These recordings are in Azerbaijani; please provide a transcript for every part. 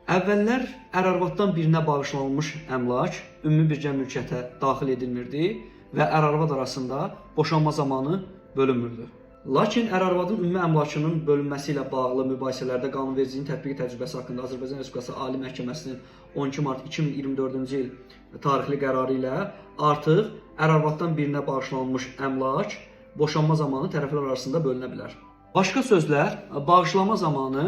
Əvvəllər ər-arvaddan birinə bağışlanılmış əmlak ümumi birgə mülkiyyətə daxil edilmirdi və ər-arvad arasında boşanma zamanı bölünmürdü. Lakin ər-arvadın ümumi əmlakının bölünməsi ilə bağlı mübahisələrdə qanunvericiliyin tətbiqi təcrübəsi haqqında Azərbaycan Respublikası Ali Məhkəməsinin 12 mart 2024-cü il tarixli qərarı ilə artıq ər-arvaddan birinə bağışlanılmış əmlak boşanma zamanı tərəflər arasında bölünə bilər. Başqa sözlər, bağışlama zamanı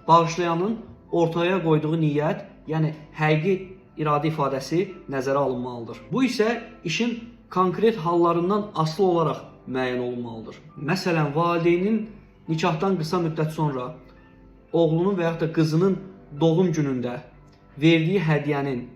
bağışlayanın ortaya qoyduğu niyyət, yəni həqiqi iradə ifadəsi nəzərə alınmalıdır. Bu isə işin konkret hallarından asılı olaraq müəyyən olunmalıdır. Məsələn, valideynin nikahdan qısa müddət sonra oğlunun və yaxud da qızının doğum günündə verdiyi hədiyyənin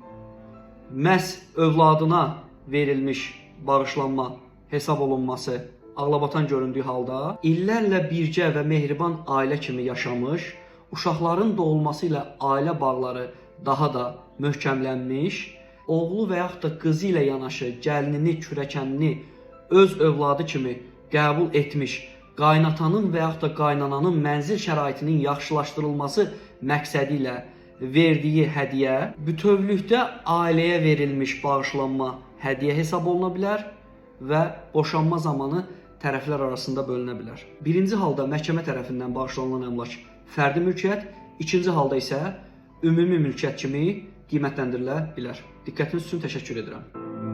məhz övladına verilmiş bağışlanma hesab olunması ağlabatan göründüyü halda illərlə birgə və mehriban ailə kimi yaşamış, uşaqların doğulması ilə ailə bağları daha da möhkəmlənmiş, oğlu və yaxud da qızı ilə yanaşı gəlinini, kürəkənini öz övladı kimi qəbul etmiş, qaynatanın və yaxud da qaynananın mənzil şəraitinin yaxşılaşdırılması məqsədi ilə verdiyi hədiyyə bütövlükdə ailəyə verilmiş bağışlanma hədiyyə hesab oluna bilər və boşanma zamanı tərəflər arasında bölünə bilər. Birinci halda məhkəmə tərəfindən bağışlanılan əmlak fərdi mülkiyyət, ikinci halda isə ümumi mülkiyyət kimi qiymətləndirilə bilər. Diqqətiniz üçün təşəkkür edirəm.